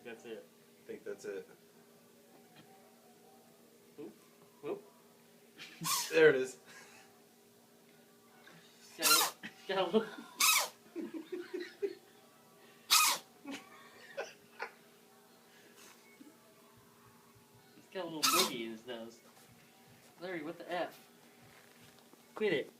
think that's it. I think that's it. Oop. Oop. There it is. Got a little... He's got a little boogie in his nose. Larry, what the F? Quit it.